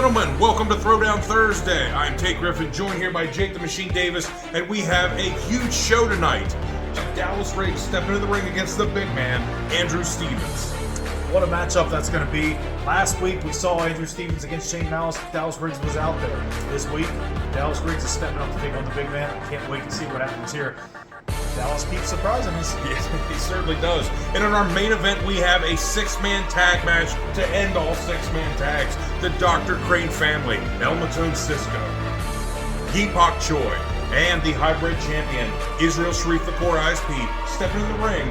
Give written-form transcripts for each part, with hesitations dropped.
gentlemen, welcome to Throwdown Thursday. I'm Tate Griffin, joined here by Jake the Machine Davis, and we have a huge show tonight. Dallas Riggs stepping into the ring against the big man, Andrew Stevens. What a matchup that's going to be. Last week we saw Andrew Stevens against Shane Malice. Dallas Riggs was out there. This week, Dallas Riggs is stepping up to take on the big man. I can't wait to see what happens here. Dallas keeps surprising us. Yes, he certainly does. And in our main event, we have a six-man tag match to end all six-man tags. The Dr. Crane family, El Matone Cisco, Deepak Choi, and the hybrid champion, Israel Sharif the Core ISP, stepping in the ring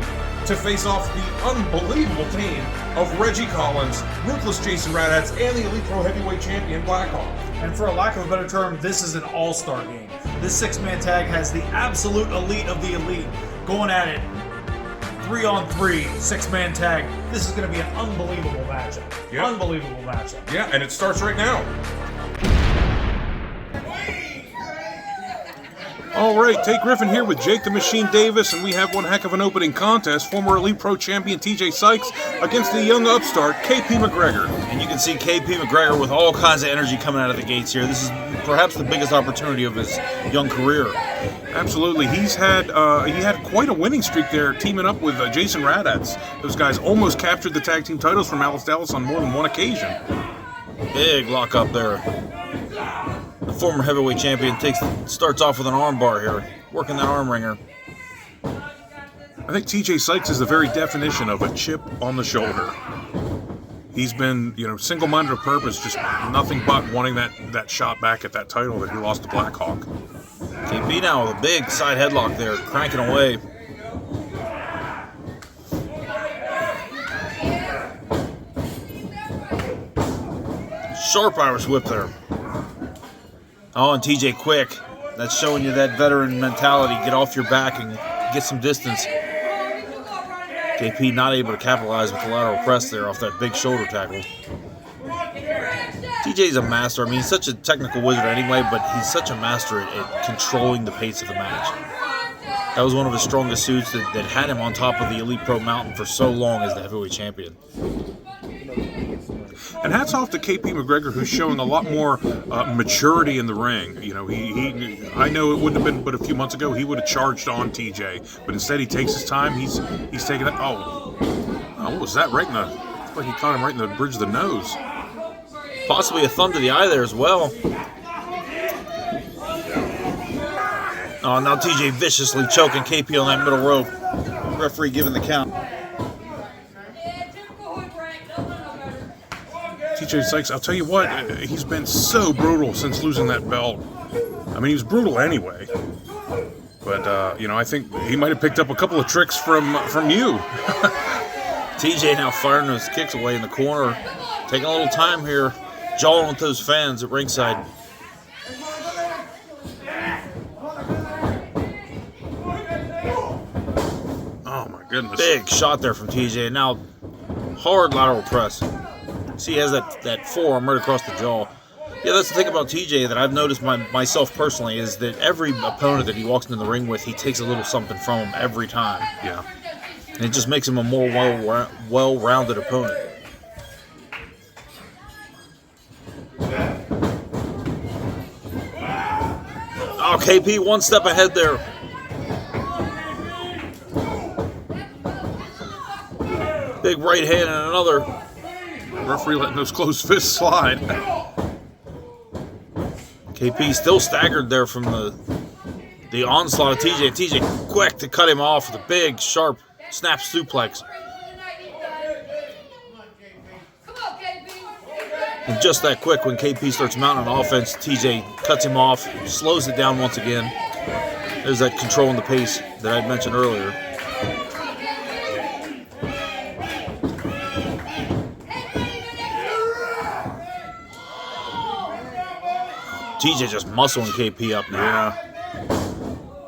to face off the unbelievable team of Reggie Collins, Ruthless Jason Radhatz, and the Elite Pro Heavyweight Champion, Blackhawk. And for a lack of a better term, this is an all-star game. This six-man tag has the absolute elite of the elite going at it. 3-on-3, six-man tag. This is going to be an unbelievable matchup. Yep. Unbelievable matchup. Yeah, and it starts right now. All right, Tate Griffin here with Jake the Machine Davis, and we have one heck of an opening contest. Former Elite Pro Champion TJ Sykes against the young upstart KP McGregor. And you can see KP McGregor with all kinds of energy coming out of the gates here. This is perhaps the biggest opportunity of his young career. Absolutely. He had quite a winning streak there, teaming up with Jason Radhatz. Those guys almost captured the tag team titles from Malice Dallas on more than one occasion. Big lock up there. The former heavyweight champion starts off with an arm bar here, working that arm wringer. I think TJ Sykes is the very definition of a chip on the shoulder. He's been, single-minded of purpose, just nothing but wanting that shot back at that title that he lost to Blackhawk. KP now with a big side headlock there, cranking away. Sharp Irish whip there. Oh, and TJ quick. That's showing you that veteran mentality. Get off your back and get some distance. KP not able to capitalize with the lateral press there off that big shoulder tackle. TJ's a master. I mean, he's such a technical wizard anyway, but he's such a master at controlling the pace of the match. That was one of his strongest suits that had him on top of the Elite Pro mountain for so long as the heavyweight champion. And hats off to KP McGregor, who's showing a lot more maturity in the ring. I know it wouldn't have been but a few months ago he would have charged on TJ, but instead he takes his time. He's taking it. What was that? Right in the. Looks like he caught him right in the bridge of the nose. Possibly a thumb to the eye there as well. Oh, now TJ viciously choking KP on that middle rope. Referee giving the count. TJ Sykes, I'll tell you what, he's been so brutal since losing that belt. I mean, he was brutal anyway. But, I think he might have picked up a couple of tricks from you. TJ now firing those kicks away in the corner. Taking a little time here, jawing with those fans at ringside. Oh, my goodness. Big shot there from TJ. Now, hard lateral press. See, he has that forearm right across the jaw. Yeah, that's the thing about TJ that I've noticed myself personally is that every opponent that he walks into the ring with, he takes a little something from him every time. Yeah. And it just makes him a more well-rounded opponent. Oh, KP one step ahead there. Big right hand and another. Referee letting those closed fists slide. KP still staggered there from the onslaught of TJ. TJ quick to cut him off with a big, sharp snap suplex. And just that quick, when KP starts mounting an offense, TJ cuts him off, slows it down once again. There's that controlling the pace that I mentioned earlier. TJ just muscling KP up now. Yeah.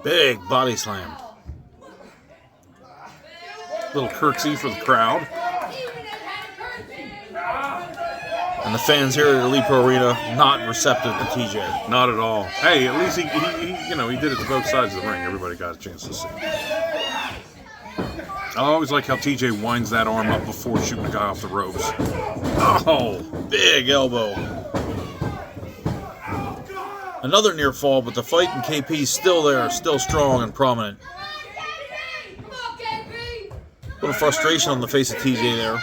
Big body slam. Little curtsy for the crowd. And the fans here at Elite Pro Arena not receptive to TJ. Not at all. Hey, at least he did it to both sides of the ring. Everybody got a chance to see. I always like how TJ winds that arm up before shooting a guy off the ropes. Oh, big elbow. Another near fall, but the fight in KP is still there, still strong and prominent. A little frustration on the face of TJ there.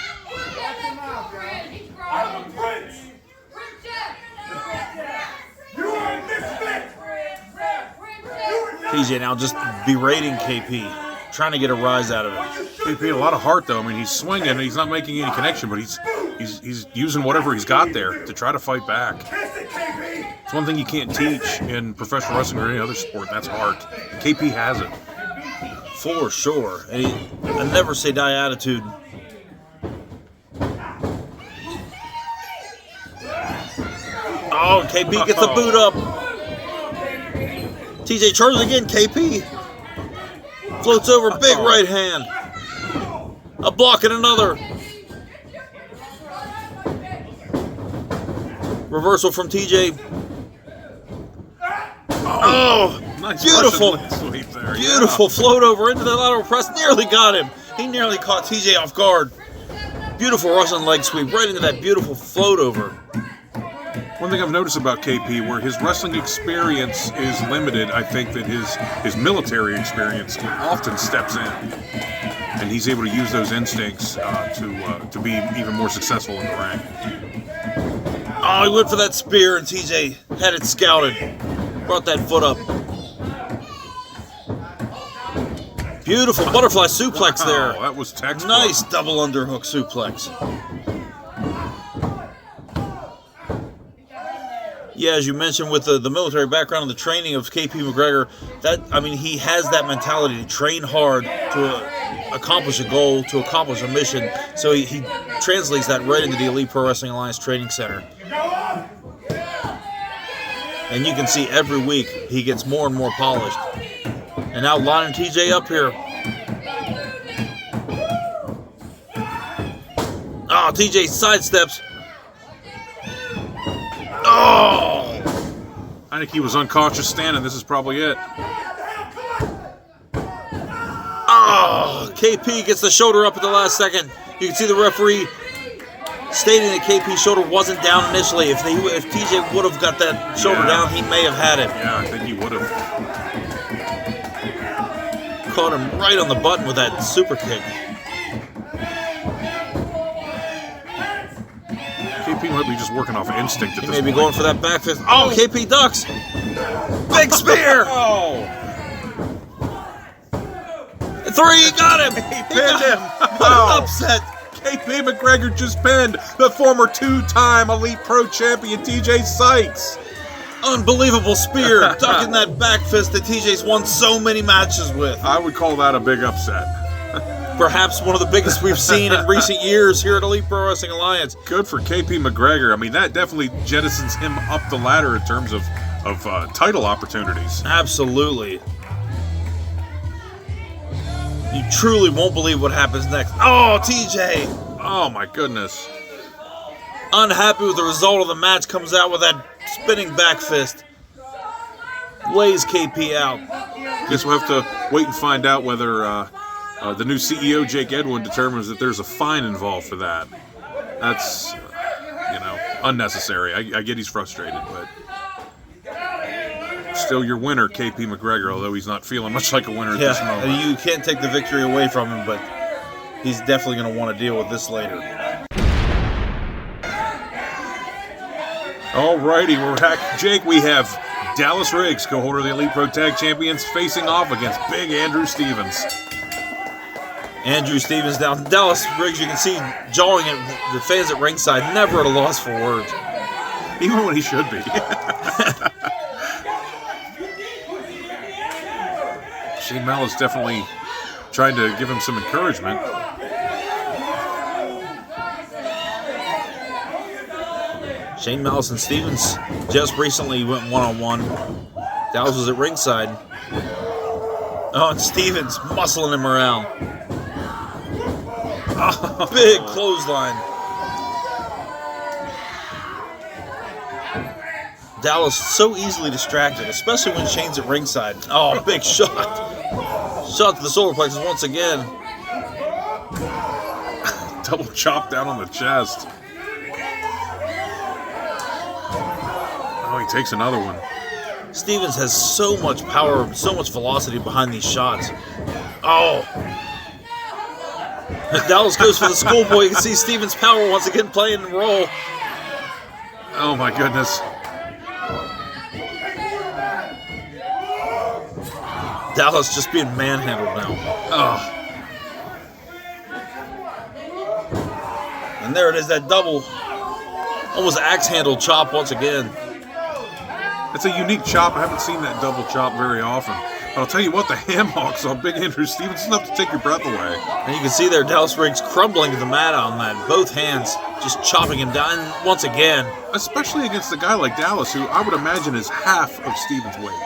TJ now just berating KP, trying to get a rise out of it. KP, a lot of heart though. I mean, he's swinging, he's not making any connection, but he's using whatever he's got there to try to fight back. It's one thing you can't teach in professional wrestling or any other sport. That's heart. KP has it. For sure. A never say die attitude. Oh, KP gets the boot up. TJ charges again. KP floats over, big right hand. A block and another. Reversal from TJ. Oh, nice beautiful. Sweep there. Beautiful float over into the lateral press. Nearly got him. He nearly caught TJ off guard. Beautiful Russian leg sweep right into that beautiful float over. One thing I've noticed about KP, where his wrestling experience is limited, I think that his military experience often steps in, and he's able to use those instincts to be even more successful in the ring. Oh, he went for that spear, and TJ had it scouted. Brought that foot up. Beautiful butterfly suplex there. That was textbook. Nice double underhook suplex. Yeah, as you mentioned, with the military background and the training of KP McGregor, he has that mentality to train hard to accomplish a goal, to accomplish a mission. So he translates that right into the Elite Pro Wrestling Alliance Training Center. And you can see every week he gets more and more polished. And now lining TJ up here. Oh, TJ sidesteps. Oh! I think he was unconscious standing. This is probably it. Oh! KP gets the shoulder up at the last second. You can see the referee stating that KP's shoulder wasn't down initially. If TJ would have got that shoulder down, he may have had it. Yeah, I think he would have. Caught him right on the button with that super kick. KP might be just working off instinct at He this may be point. going for that back fist. Oh, KP ducks! Big spear! Oh! 3, got him! He pinned him! What an upset! KP McGregor just pinned the former 2-time Elite Pro champion TJ Sykes. Unbelievable spear, ducking that back fist that TJ's won so many matches with. I would call that a big upset. Perhaps one of the biggest we've seen in recent years here at Elite Pro Wrestling Alliance. Good for KP McGregor. I mean, that definitely jettisons him up the ladder in terms of title opportunities. Absolutely. You truly won't believe what happens next. Oh, TJ! Oh, my goodness. Unhappy with the result of the match, comes out with that spinning back fist. Lays KP out. Guess we'll have to wait and find out whether the new CEO, Jake Edwin, determines that there's a fine involved for that. That's, unnecessary. I get he's frustrated, but still your winner, KP McGregor, although he's not feeling much like a winner at this moment. You can't take the victory away from him, but he's definitely going to want to deal with this later. Alrighty, we're back. Jake, we have Dallas Riggs, co-holder of the Elite Pro Tag Champions, facing off against Big Andrew Stevens. Andrew Stevens down. Dallas Riggs, you can see jawing at the fans at ringside, never at a loss for words. Even when he should be. Shane Malice definitely trying to give him some encouragement. Shane Malice and Stevens just recently went one-on-one. Dallas was at ringside. Oh, and Stevens muscling him around. Oh, big clothesline. Dallas so easily distracted, especially when Shane's at ringside. Oh, big shot. Shot to the solar plexus once again. Double chop down on the chest. Oh, he takes another one. Stevens has so much power, so much velocity behind these shots. Oh. Dallas goes for the schoolboy. You can see Stevens' power once again playing the role. Oh my goodness. Dallas just being manhandled now. Oh. And there it is, that double. Almost axe handle chop once again. It's a unique chop. I haven't seen that double chop very often. But I'll tell you what, the ham hocks on Big Andrew Stevens is enough to take your breath away. And you can see there, Dallas Riggs crumbling to the mat on that. Both hands just chopping him down once again. Especially against a guy like Dallas, who I would imagine is half of Stevens' weight.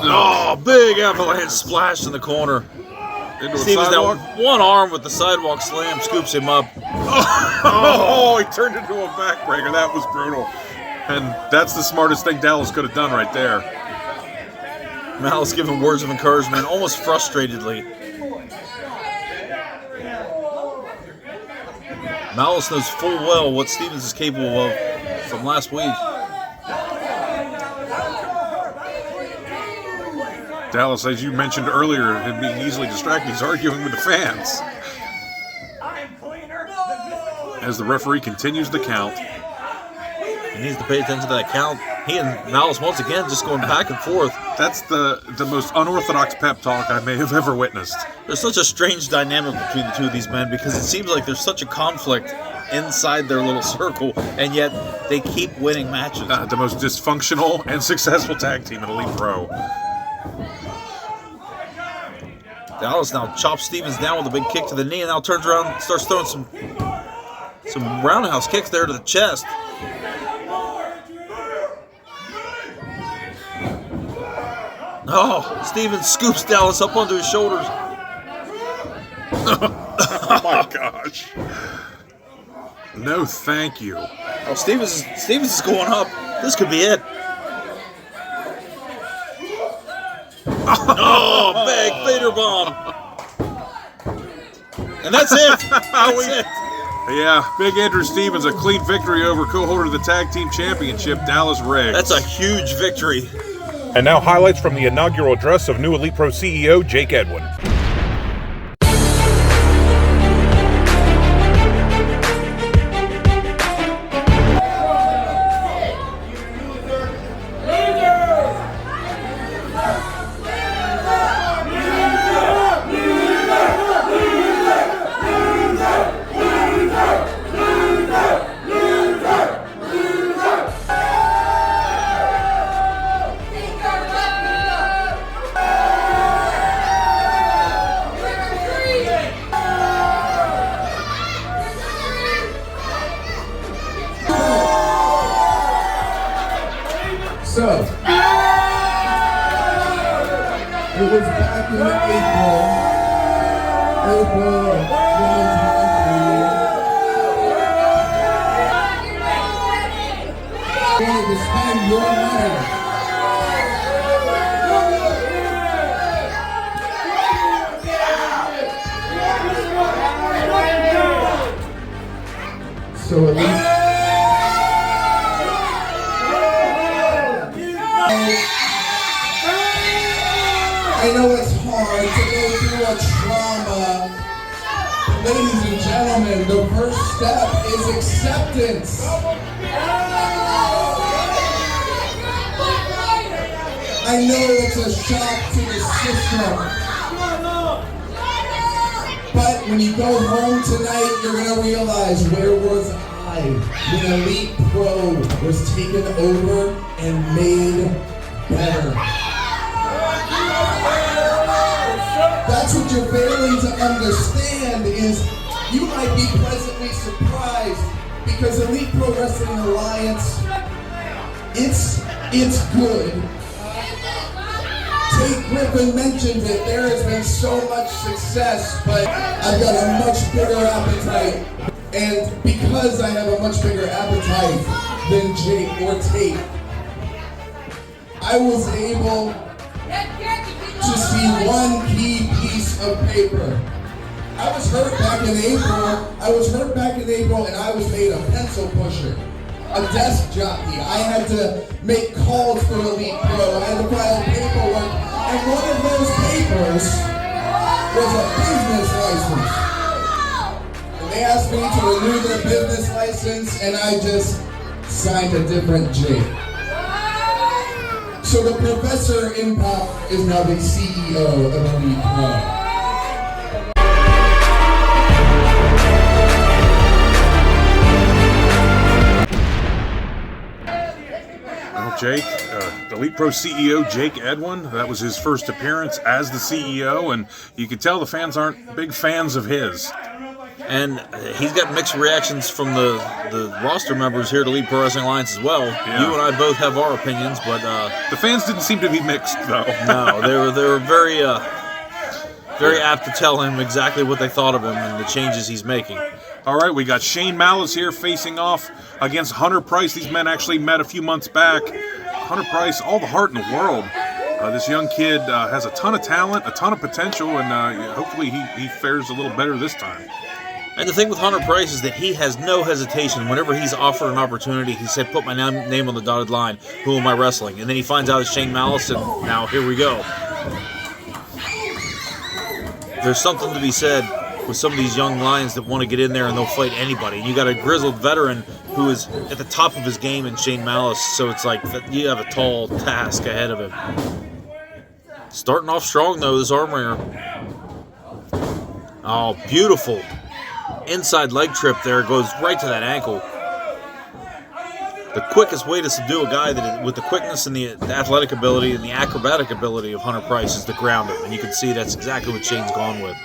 Oh, big avalanche splash in the corner. Stevens down one arm with the sidewalk slam, scoops him up. Oh, he turned into a backbreaker. That was brutal. And that's the smartest thing Dallas could have done right there. Malice giving words of encouragement, almost frustratedly. Malice knows full well what Stevens is capable of from last week. Dallas, as you mentioned earlier, him being easily distracted, he's arguing with the fans. As the referee continues the count. He needs to pay attention to that count. He and Malice once again just going back and forth. That's the most unorthodox pep talk I may have ever witnessed. There's such a strange dynamic between the two of these men because it seems like there's such a conflict inside their little circle, and yet they keep winning matches. The most dysfunctional and successful tag team in Elite Pro. Dallas now chops Stevens down with a big kick to the knee, and now turns around and starts throwing some roundhouse kicks there to the chest. Oh, Stevens scoops Dallas up onto his shoulders. Oh my gosh. No, thank you. Oh, Stevens is going up. This could be it. Oh, big Vader bomb. And that's it. That's it. Yeah, Big Andrew Stevens, a clean victory over co-holder of the Tag Team Championship, Dallas Riggs. That's a huge victory. And now highlights from the inaugural address of new Elite Pro CEO, Jake Edwin. So, it was back in April 2023. Going to spend your money. So at least I know it's hard to go through a trauma. Ladies and gentlemen, the first step is acceptance. I know it's a shock to the system. But when you go home tonight, you're going to realize, where was I when Elite Pro was taken over and made better? That's what you're failing to understand is you might be pleasantly surprised because Elite Pro Wrestling Alliance, it's good. Tate Griffin mentioned it, there has been so much success, but I've got a much bigger appetite. And because I have a much bigger appetite than Jake or Tate, I was able to see one key piece of paper. I was hurt back in April and I was made a pencil pusher. a desk jockey. I had to make calls for Elite Pro. I had to file paperwork. And one of those papers was a business license. And they asked me to renew their business license, and I just signed a different J. So the Professor Impact is now the CEO of Elite Pro. Jake, Elite Pro CEO Jake Edwin. That was his first appearance as the CEO, and you can tell the fans aren't big fans of his. And he's got mixed reactions from the roster members here at Elite Pro Wrestling Alliance as well. Yeah. You and I both have our opinions, but the fans didn't seem to be mixed, though. No, they were very apt to tell him exactly what they thought of him and the changes he's making. All right, we got Shane Malice here facing off against Hunter Price. These men actually met a few months back. Hunter Price, all the heart in the world. This young kid has a ton of talent, a ton of potential, and hopefully he fares a little better this time. And the thing with Hunter Price is that he has no hesitation. Whenever he's offered an opportunity, he said, put my name on the dotted line. Who am I wrestling? And then he finds out it's Shane Malice, and now here we go. There's something to be said with some of these young lions that want to get in there and they'll fight anybody. And you got a grizzled veteran who is at the top of his game in Shane Malice, so it's like you have a tall task ahead of him. Starting off strong, though, this arm wringer. Oh, beautiful. Inside leg trip there, goes right to that ankle. The quickest way to subdue a guy that with the quickness and the athletic ability and the acrobatic ability of Hunter Price is to ground him. And you can see that's exactly what Shane's gone with.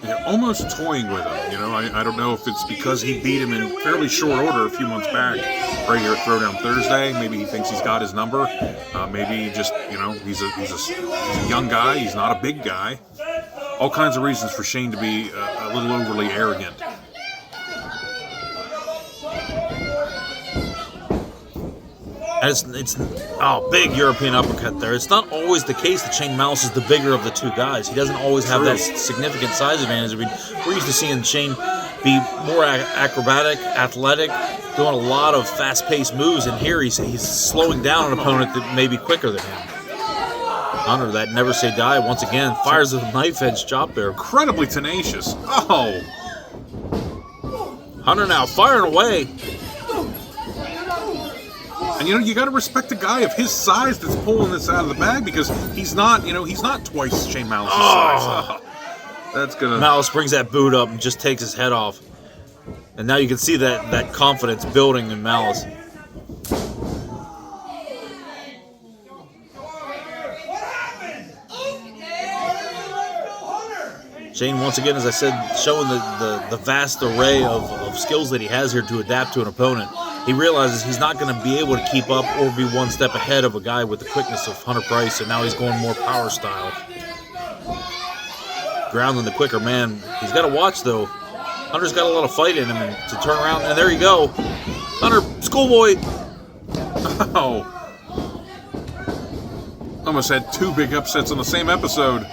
They're almost toying with him, you know. I don't know if it's because he beat him in fairly short order a few months back, right here at Throwdown Thursday. Maybe he thinks he's got his number. Maybe just, you know, he's a young guy. He's not a big guy. All kinds of reasons for Shane to be a little overly arrogant. And it's big European uppercut there. It's not always the case that Shane Malice is the bigger of the two guys. He doesn't always have that significant size advantage. I mean, we're used to seeing Shane be more acrobatic, athletic, doing a lot of fast-paced moves, and here he's slowing down an opponent that may be quicker than him. Hunter, that never say die, once again, fires a knife edge chop there. Incredibly tenacious. Oh! Hunter now firing away. And you know, you got to respect a guy of his size that's pulling this out of the bag, because he's not twice Shane Malice's size. That's gonna. Malice brings that boot up and just takes his head off. And now you can see that confidence building in Malice. Shane, once again, as I said, showing the vast array of skills that he has here to adapt to an opponent. He realizes he's not going to be able to keep up or be one step ahead of a guy with the quickness of Hunter Price, and now he's going more power style. Grounding the quicker man. He's got to watch, though. Hunter's got a lot of fight in him, and to turn around, and there you go. Hunter, schoolboy. Oh. Almost had two big upsets on the same episode.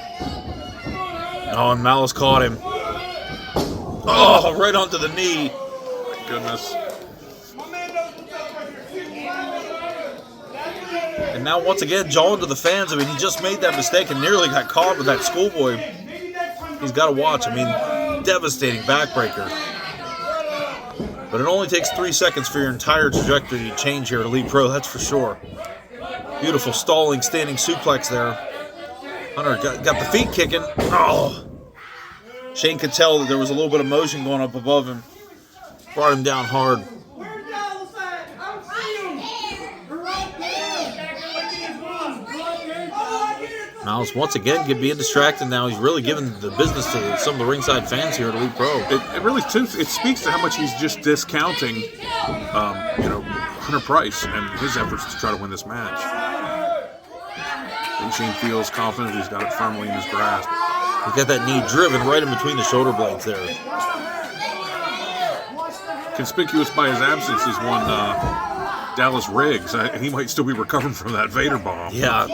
Oh, and Malice caught him. Oh, right onto the knee. My goodness. And now, once again, jawing to the fans. I mean, he just made that mistake and nearly got caught with that schoolboy. He's got to watch. I mean, devastating backbreaker. But it only takes 3 seconds for your entire trajectory to change here at Elite Pro, that's for sure. Beautiful stalling, standing suplex there. Hunter got the feet kicking. Oh! Shane could tell that there was a little bit of motion going up above him. Brought him down hard. Malice once again being distracted now. He's really giving the business to some of the ringside fans here at Elite Pro. It really it speaks to how much he's just discounting, Hunter Price and his efforts to try to win this match. I think Shane feels confident he's got it firmly in his grasp. He's got that knee driven right in between the shoulder blades there. Conspicuous by his absence is one Dallas Riggs. He might still be recovering from that Vader bomb. Yeah.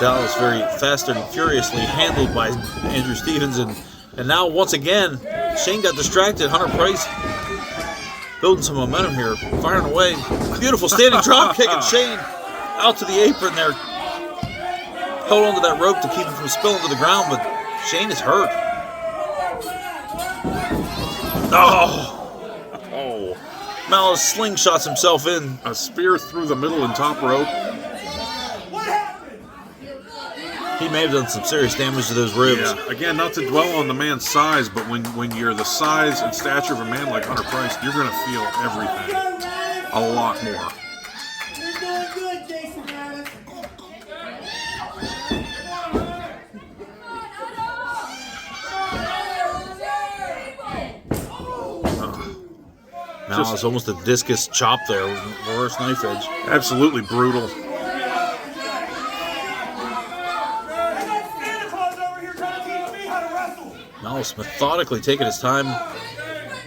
Dallas very fast and furiously handled by Andrew Stevens. And now, once again, Shane got distracted. Hunter Price building some momentum here, firing away. Beautiful standing drop kick, and Shane out to the apron there. Hold on to that rope to keep him from spilling to the ground, but Shane is hurt. Oh! Malice slingshots himself in. A spear through the middle and top rope. He may have done some serious damage to those ribs. Yeah. Again, not to dwell on the man's size, but when you're the size and stature of a man like Hunter Price, you're going to feel everything a lot more. You're doing good, Jason Malice. Malice almost a discus chop there, reverse knife edge. Absolutely brutal. Malice methodically taking his time,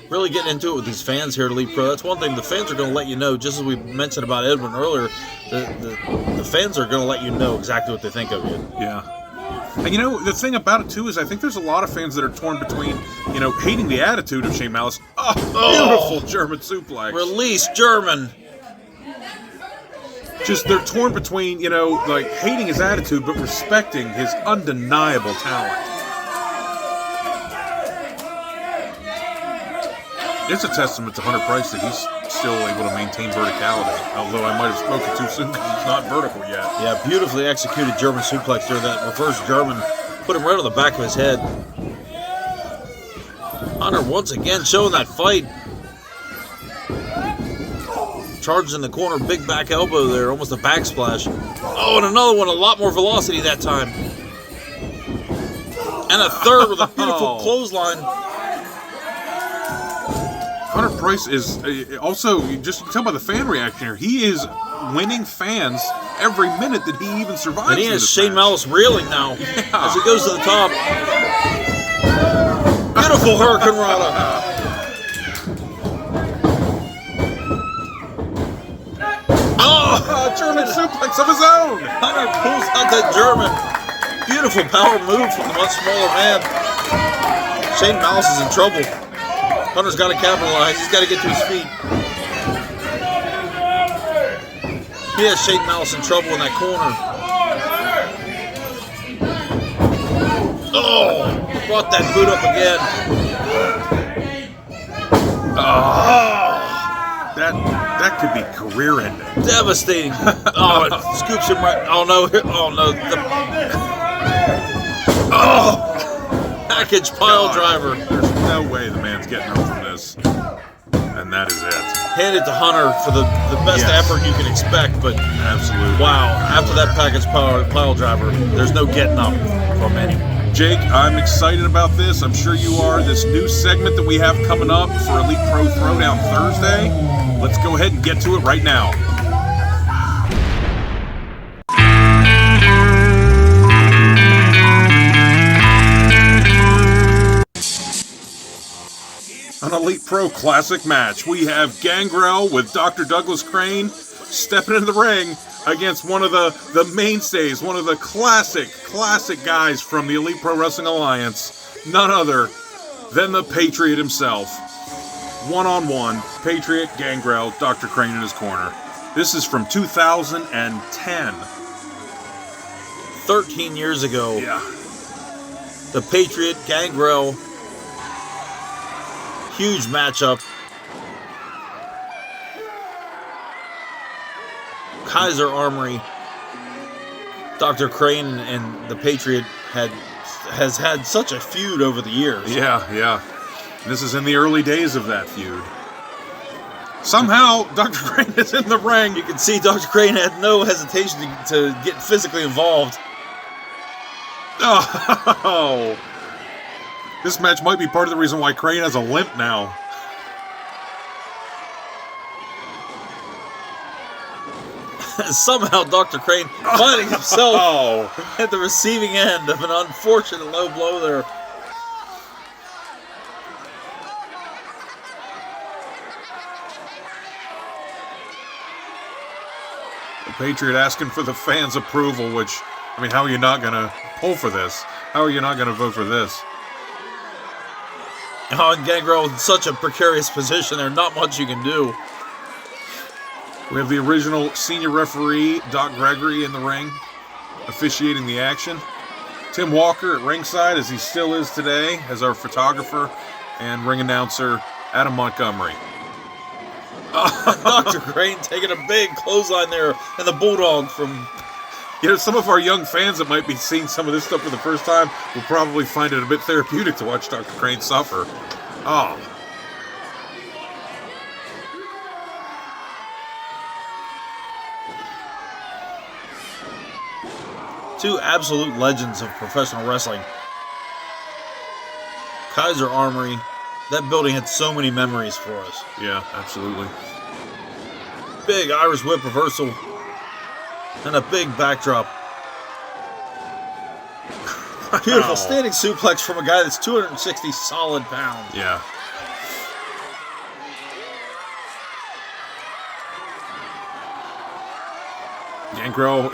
really getting into it with these fans here at Elite Pro. That's one thing the fans are going to let you know, just as we mentioned about Edwin earlier, the fans are going to let you know exactly what they think of you. Yeah. And you know, the thing about it too is I think there's a lot of fans that are torn between, you know, hating the attitude of Shane Malice. Oh, beautiful German suplex. Release German. Just they're torn between, you know, like hating his attitude but respecting his undeniable talent. It's a testament to Hunter Price that he's still able to maintain verticality, although I might have spoken too soon because he's not vertical yet. Yeah, beautifully executed German suplex there. That reverse German put him right on the back of his head. Hunter once again showing that fight. Charged in the corner, big back elbow there, almost a back splash. Oh, and another one, a lot more velocity that time. And a third with a beautiful clothesline. Hunter Price is also, just tell by the fan reaction here, he is winning fans every minute that he even survives. And he has Shane Malice reeling now as he goes to the top. Beautiful Hurricane Rana. German suplex of his own. Hunter pulls out that German. Beautiful power move from the much smaller man. Shane Malice is in trouble. Hunter's got to capitalize. He's got to get to his feet. He has Shane Malice in trouble in that corner. Oh, brought that boot up again. That could be career ending. Devastating. Oh, it scoops him right. Oh no. Oh no. Package pile driver. There's no way the man's getting up from this. And that is it. Hand it to Hunter for the best effort you can expect, but absolutely. Wow, after that package pile driver, there's no getting up from anyone. Jake, I'm excited about this. I'm sure you are. This new segment that we have coming up for Elite Pro Throwdown Thursday. Let's go ahead and get to it right now. An Elite Pro Classic match. We have Gangrel with Dr. Douglas Crane stepping into the ring against one of the mainstays, one of the classic guys from the Elite Pro Wrestling Alliance, none other than the Patriot himself. One-on-one, Patriot, Gangrel, Dr. Crane in his corner. This is from 2010. 13 years ago. Yeah. The Patriot, Gangrel, huge matchup. Kaiser Armory. Dr. Crane and the Patriot has had such a feud over the years. Yeah. This is in the early days of that feud. Somehow, Dr. Crane is in the ring. You can see Dr. Crane had no hesitation to get physically involved. Oh! This match might be part of the reason why Crane has a limp now. Somehow Dr. Crane finding himself at the receiving end of an unfortunate low blow there. The Patriot asking for the fans' approval, which I mean, how are you not going to pull for this? How are you not going to vote for this? Oh, and Gangrel in such a precarious position. There's not much you can do. We have the original senior referee, Doc Gregory, in the ring, officiating the action. Tim Walker at ringside, as he still is today, as our photographer, and ring announcer, Adam Montgomery. Dr. Crane taking a big clothesline there, and the Bulldog from... You know, some of our young fans that might be seeing some of this stuff for the first time will probably find it a bit therapeutic to watch Dr. Crane suffer. Oh. Two absolute legends of professional wrestling. Kaiser Armory, that building had so many memories for us. Yeah, absolutely. Big Irish whip reversal and a big backdrop. Beautiful standing suplex from a guy that's 260 solid pounds. Yeah. Gangrel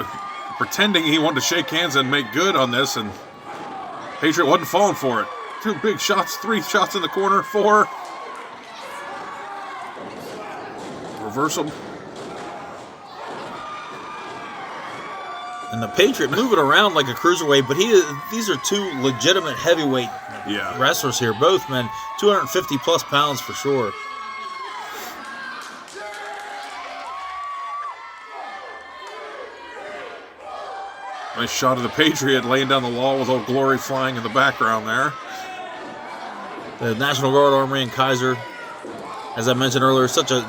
pretending he wanted to shake hands and make good on this, and Patriot wasn't falling for it. 2 big shots, 3 shots in the corner, 4. Reversal. And the Patriot moving around like a cruiserweight, but these are 2 legitimate heavyweight wrestlers here. Both men, 250 plus pounds for sure. Nice shot of the Patriot laying down the law with Old Glory flying in the background there. The National Guard Armory and Kaiser, as I mentioned earlier, such a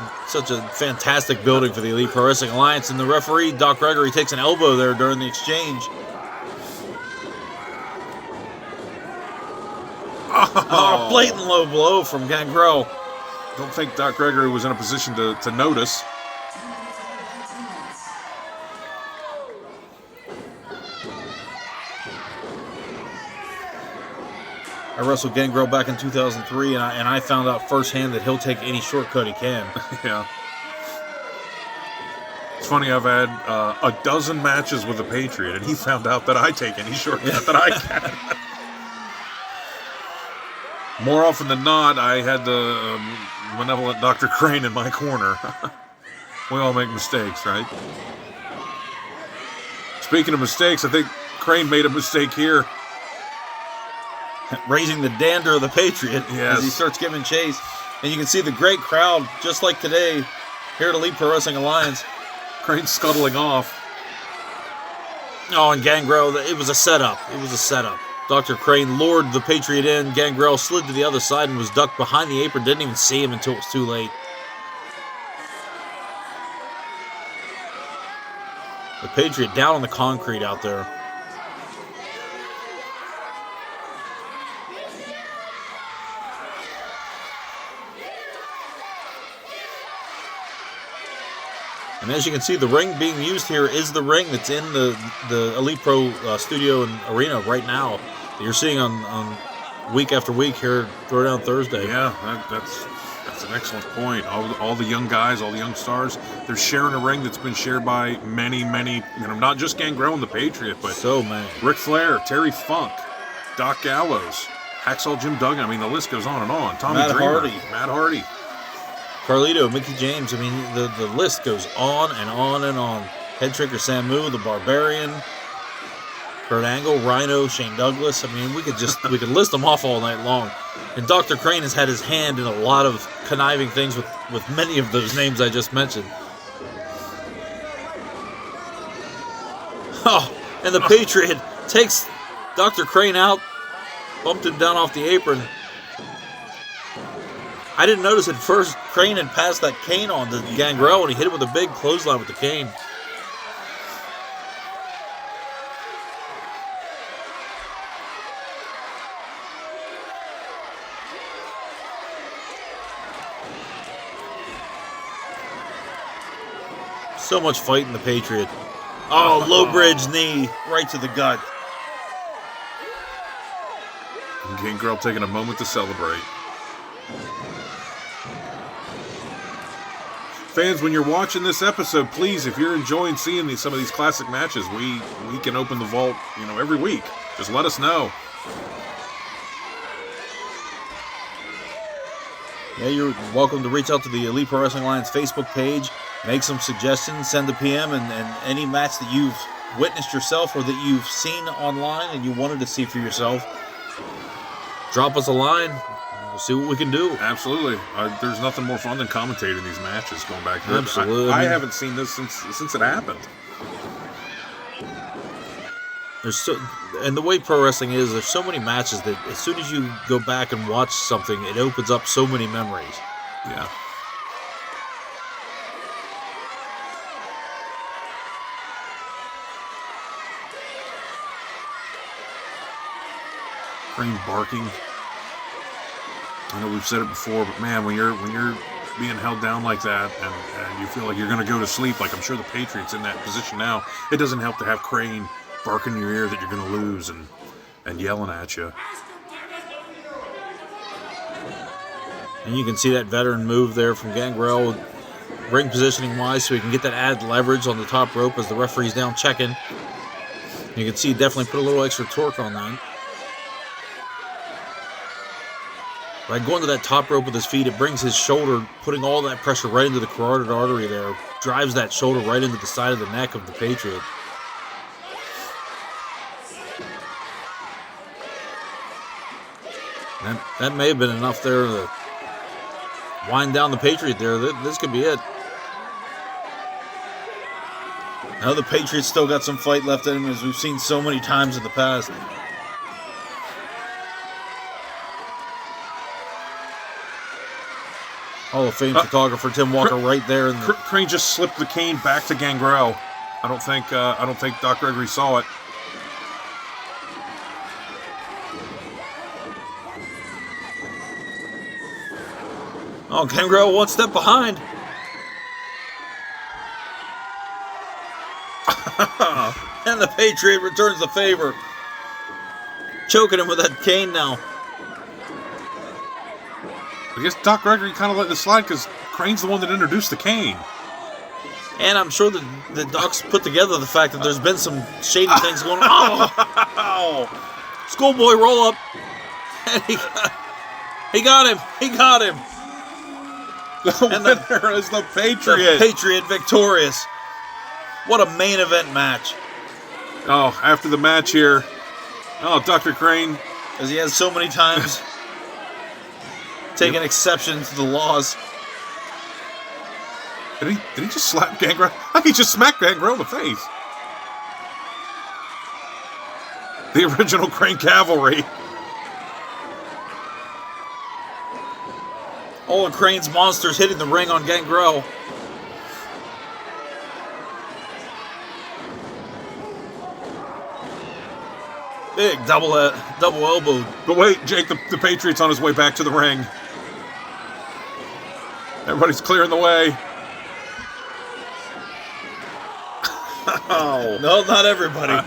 fantastic building for the Elite Pro Wrestling Alliance. And the referee, Doc Gregory, takes an elbow there during the exchange. Oh, blatant low blow from Gangrel. Don't think Doc Gregory was in a position to notice. I wrestled Gangrel back in 2003, and I found out firsthand that he'll take any shortcut he can. Yeah. It's funny, I've had a dozen matches with the Patriot, and he found out that I take any shortcut that I can. More often than not, I had the benevolent Dr. Crane in my corner. We all make mistakes, right? Speaking of mistakes, I think Crane made a mistake here. Raising the dander of the Patriot as he starts giving chase. And you can see the great crowd, just like today, here at Elite Pro Wrestling Alliance. Crane scuttling off. Oh, and Gangrel, it was a setup. It was a setup. Dr. Crane lured the Patriot in. Gangrel slid to the other side and was ducked behind the apron. Didn't even see him until it was too late. The Patriot down on the concrete out there. And as you can see, the ring being used here is the ring that's in the Elite Pro studio and arena right now that you're seeing on week after week here at Throwdown Thursday. Yeah, that's an excellent point. All the young guys, all the young stars, they're sharing a ring that's been shared by many, not just Gangrel and the Patriot, but so many. Ric Flair, Terry Funk, Doc Gallows, Hacksaw Jim Duggan. I mean, the list goes on and on. Tommy Dreamer, Matt Hardy. Carlito, Mickey James. I mean, the list goes on and on and on. Head Tricker Samu, the Barbarian, Kurt Angle, Rhino, Shane Douglas. I mean, we could list them off all night long. And Dr. Crane has had his hand in a lot of conniving things with many of those names I just mentioned. Oh, and the Patriot takes Dr. Crane out, bumped him down off the apron. I didn't notice at first Crane had passed that cane on to Gangrel and he hit it with a big clothesline with the cane. So much fight in the Patriot. Oh, low bridge knee right to the gut. Gangrel taking a moment to celebrate. Fans, when you're watching this episode, please, if you're enjoying seeing some of these classic matches, we can open the vault, every week. Just let us know. Yeah, you're welcome to reach out to the Elite Pro Wrestling Alliance Facebook page, make some suggestions, send a PM, and any match that you've witnessed yourself or that you've seen online and you wanted to see for yourself, drop us a line. We'll see what we can do. Absolutely. There's nothing more fun than commentating these matches going back to Absolutely. I haven't seen this since it happened. And the way pro wrestling is, there's so many matches that as soon as you go back and watch something, it opens up so many memories. Yeah. Crane barking. I know we've said it before, but man, when you're being held down like that and you feel like you're going to go to sleep, like I'm sure the Patriots in that position now, it doesn't help to have Crane barking in your ear that you're going to lose and yelling at you. And you can see that veteran move there from Gangrel, ring positioning wise, so he can get that added leverage on the top rope as the referee's down checking. You can see he definitely put a little extra torque on that. By going to that top rope with his feet, it brings his shoulder, putting all that pressure right into the carotid artery there, drives that shoulder right into the side of the neck of the Patriot. That may have been enough there to wind down the Patriot there. This could be it. Now the Patriot's still got some fight left in him, as we've seen so many times in the past. Hall of Fame photographer Tim Walker right there. Crane just slipped the cane back to Gangrel. I don't think Doc Gregory saw it. Oh, Gangrel one step behind. And the Patriot returns the favor. Choking him with that cane now. I guess Doc Gregory kind of let this slide because Crane's the one that introduced the cane. And I'm sure the Doc's put together the fact that there's been some shady things going on. Oh! Schoolboy roll up. And he got him. He got him. The winner is the Patriot. The Patriot victorious. What a main event match. Oh, after the match here. Oh, Dr. Crane. As he has so many times taken exception to the laws. Did he just slap Gangrel? He just smacked Gangrel in the face. The original Crane Cavalry. All of Crane's monsters hitting the ring on Gangrel. Big double elbow. But wait, Jake, the Patriot's on his way back to the ring. Everybody's clearing the way. Oh. No, not everybody.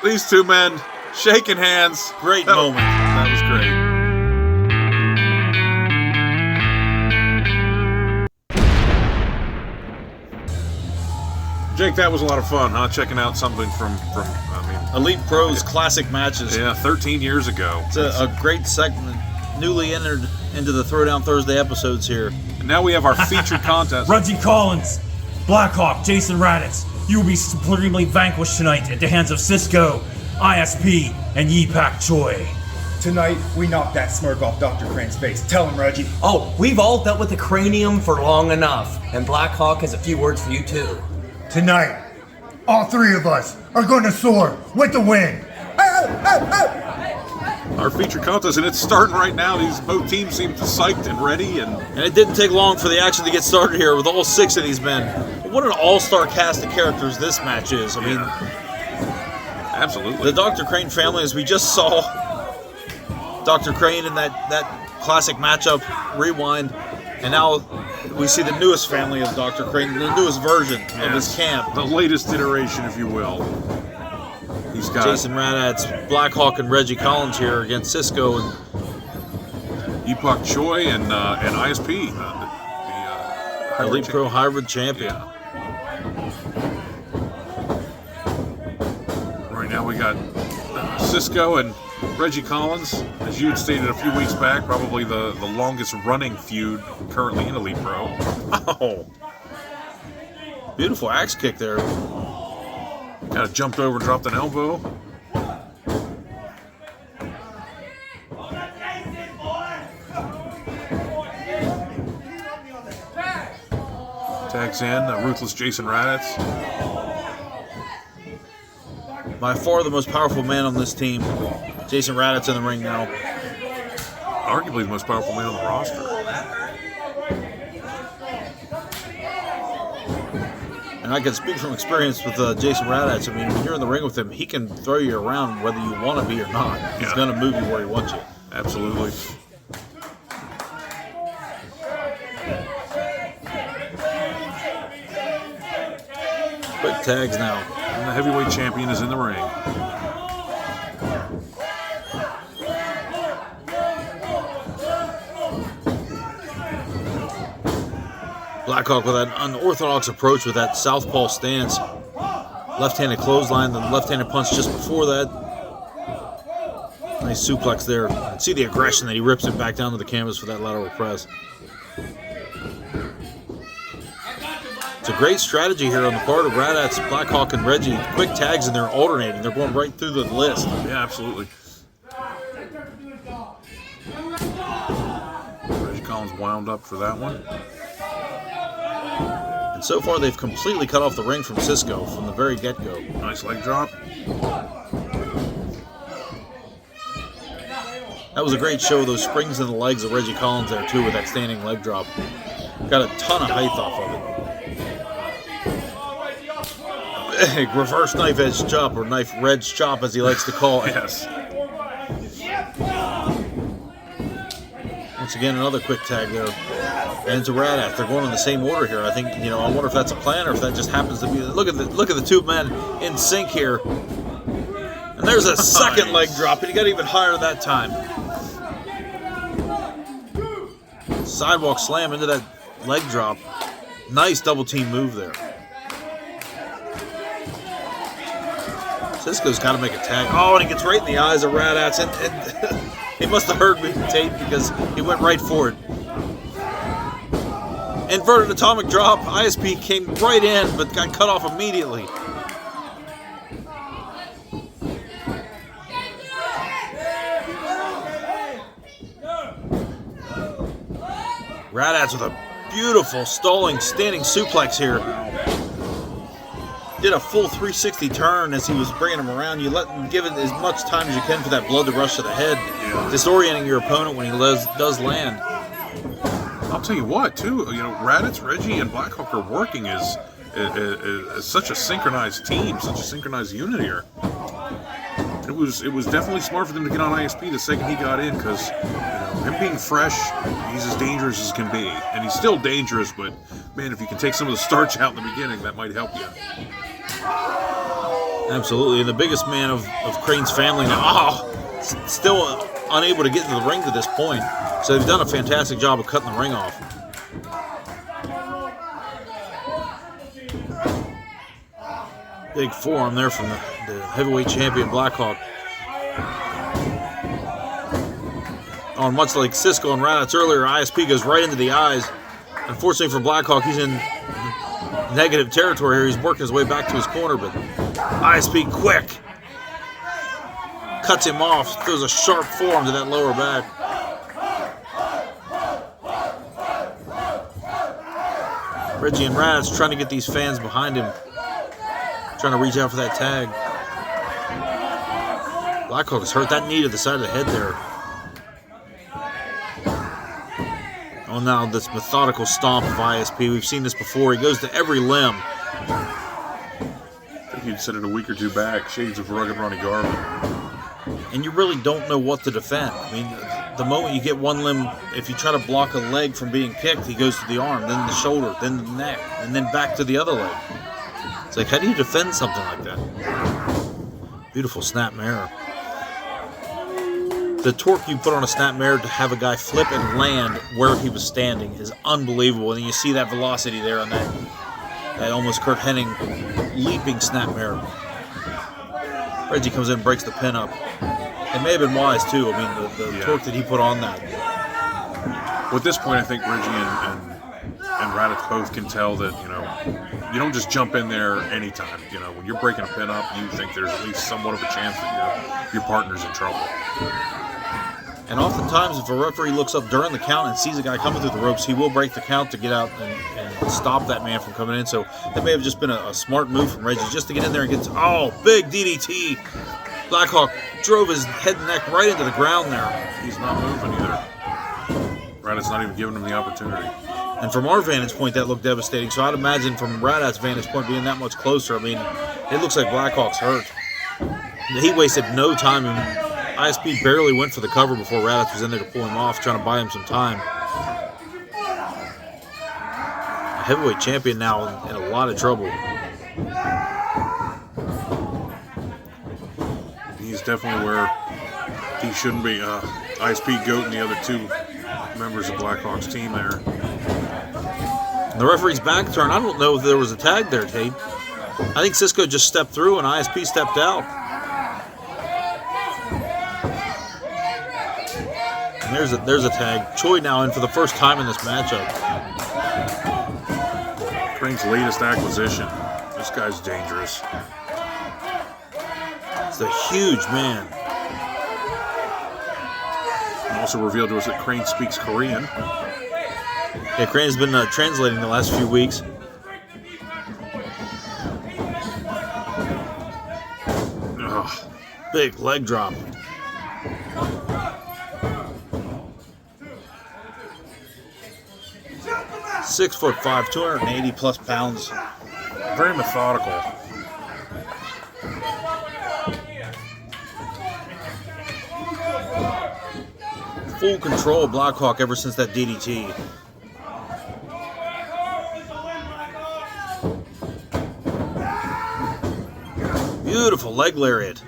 These two men shaking hands. Great moment. That was great. Jake, that was a lot of fun, huh? Checking out something from Elite Pro's classic matches. Yeah, 13 years ago. It's a great segment, newly entered into the Throwdown Thursday episodes here. And now we have our featured contest. Reggie Collins, Blackhawk, Jason Raditz, you will be supremely vanquished tonight at the hands of Cisco, ISP, and Yi Pak Choi. Tonight, we knocked that smirk off Dr. Crane's face. Tell him, Reggie. Oh, we've all dealt with the cranium for long enough, and Blackhawk has a few words for you too. Tonight, all three of us are going to soar with the wind. Our featured contest, and it's starting right now. Both teams seem psyched and ready. And it didn't take long for the action to get started here with all 6 of these men. What an all-star cast of characters this match is. I mean, absolutely. The Dr. Crane family, as we just saw Dr. Crane in that classic matchup, Rewind, and now we see the newest family of Dr. Crane, the newest version of his camp. The latest iteration, if you will. He's got Jason Radatz, Blackhawk, and Reggie Collins here against Cisco and Yi Pak Choi and ISP. Elite Pro Hybrid Champion. Right now we got Cisco and Reggie Collins, as you had stated a few weeks back, probably the longest running feud currently in Elite Pro. Oh. Beautiful axe kick there. Kind of jumped over, dropped an elbow. Tags in Ruthless Jason Raditz. By far the most powerful man on this team. Jason Raditz in the ring now. Arguably the most powerful man on the roster. And I can speak from experience with Jason Raditz. I mean, when you're in the ring with him, he can throw you around whether you want to be or not. He's going to move you where he wants you. Absolutely. Quick tags now. And the heavyweight champion is in the ring. Blackhawk with an unorthodox approach with that southpaw stance. Left-handed clothesline, then left-handed punch just before that. Nice suplex there. And see the aggression that he rips it back down to the canvas for that lateral press. It's a great strategy here on the part of Raditz, Blackhawk, and Reggie. Quick tags and they're alternating. They're going right through the list. Yeah, absolutely. Reggie Collins wound up for that one. And so far, they've completely cut off the ring from Cisco from the very get-go. Nice leg drop. That was a great show. Those springs in the legs of Reggie Collins there, too, with that standing leg drop. Got a ton of height off of it. Big reverse knife edge chop, or knife redge chop, as he likes to call it. Yes. Once again, another quick tag there. And to Raditz, they're going in the same order here. I think, I wonder if that's a plan or if that just happens to be. Look at the two men in sync here. And there's a second leg drop, and he got even higher that time. Sidewalk slam into that leg drop. Nice double team move there. Cisco's got to make a tag. Oh, and he gets right in the eyes of Raditz, and he must have heard me tape because he went right for it. Inverted atomic drop. ISP came right in, but got cut off immediately. Raditz with a beautiful stalling standing suplex here. Did a full 360 turn as he was bringing him around. You let him give it as much time as you can for that blood to rush to the head, disorienting your opponent when he does land. I'll tell you what, too. Raditz, Reggie, and Blackhawk are working as such a synchronized team, such a synchronized unit here. It was definitely smart for them to get on ISP the second he got in, because him being fresh, he's as dangerous as can be, and he's still dangerous. But man, if you can take some of the starch out in the beginning, that might help you. Absolutely, and the biggest man of Crane's family now, still unable to get into the ring to this point. So they've done a fantastic job of cutting the ring off. Big forearm there from the heavyweight champion Blackhawk. Oh, and much like Cisco and Raditz earlier, ISP goes right into the eyes. Unfortunately for Blackhawk, he's in negative territory here. He's working his way back to his corner, but ISP quick. Cuts him off, throws a sharp forearm to that lower back. Reggie and Raditz trying to get these fans behind him. Trying to reach out for that tag. Blackhawk has hurt that knee to the side of the head there. Oh, now this methodical stomp of ISP. We've seen this before. He goes to every limb. I think you'd said it a week or two back. Shades of rugged Ronnie Garvin. And you really don't know what to defend. I mean, the moment you get one limb, if you try to block a leg from being kicked, he goes to the arm, then the shoulder, then the neck, and then back to the other leg. It's like, how do you defend something like that? Beautiful snap mirror. The torque you put on a snapmare to have a guy flip and land where he was standing is unbelievable. And you see that velocity there on that almost Kurt Hennig leaping snapmare. Reggie comes in and breaks the pin up. It may have been wise, too. I mean, the torque that he put on that. Well, at this point, I think Reggie and Raditz both can tell that, you don't just jump in there anytime. When you're breaking a pin up, you think there's at least somewhat of a chance that your partner's in trouble. And oftentimes, if a referee looks up during the count and sees a guy coming through the ropes, he will break the count to get out and stop that man from coming in. So that may have just been a smart move from Reggie just to get in there and get big DDT. Blackhawk drove his head and neck right into the ground there. He's not moving either. Raditz not even giving him the opportunity. And from our vantage point, that looked devastating. So I'd imagine from Radatz's vantage point being that much closer, I mean, it looks like Blackhawk's hurt. He wasted no time, and ISP barely went for the cover before Raditz was in there to pull him off, trying to buy him some time. A heavyweight champion now in a lot of trouble. He's definitely where he shouldn't be. ISP, Goat, and the other two members of Blackhawk's team there. The referee's back turn. I don't know if there was a tag there, Tate. I think Cisco just stepped through and ISP stepped out. And there's a tag. Choi now in for the first time in this matchup. Crane's latest acquisition. This guy's dangerous. It's a huge man. And also revealed to us that Crane speaks Korean. Yeah, Crane's been translating the last few weeks. Big leg drop. "6'5", 280 plus pounds. Very methodical. Full control of Blackhawk ever since that DDT. Beautiful leg lariat.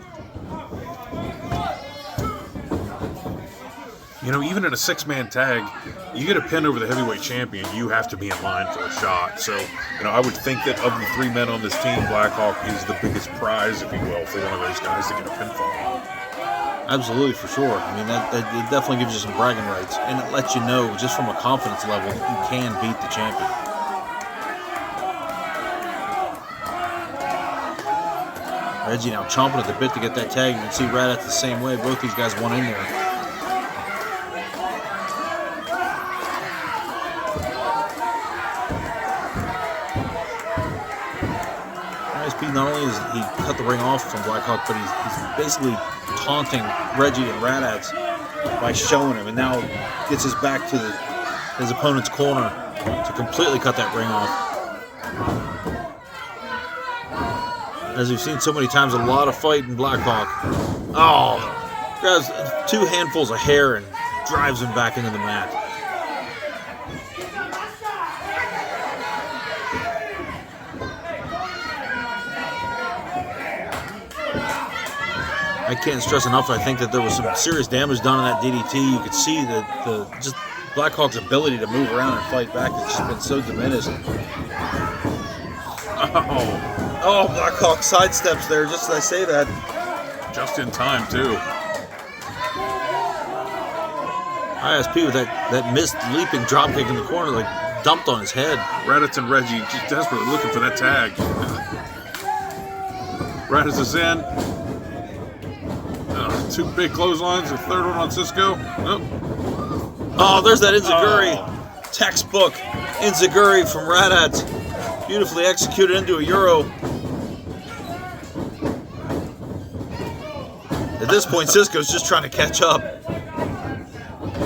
Even in a six-man tag, you get a pin over the heavyweight champion, you have to be in line for a shot. So, I would think that of the three men on this team, Blackhawk is the biggest prize, if you will, for one of those guys to get a pinfall. Absolutely, for sure. I mean, that it definitely gives you some bragging rights, and it lets you know, just from a confidence level, that you can beat the champion. Reggie now chomping at the bit to get that tag. You can see Raditz the same way. Both these guys went in there. Not only has he cut the ring off from Blackhawk, but he's basically taunting Reggie and Raditz by showing him, and now gets his back to his opponent's corner to completely cut that ring off. As we've seen so many times, a lot of fight in Blackhawk. Grabs 2 handfuls of hair and drives him back into the mat. I can't stress enough, I think that there was some serious damage done on that DDT. You could see that just Blackhawk's ability to move around and fight back has just been so diminished. Blackhawk sidesteps there, just as I say that. Just in time, too. ISP with that missed leaping dropkick in the corner, like dumped on his head. Raditz and Reggie just desperately looking for that tag. Raditz is in. 2 big clotheslines, a third one on Cisco. There's that Enziguri. Textbook Enziguri from Raditz. Beautifully executed into a Euro. At this point, Cisco's just trying to catch up.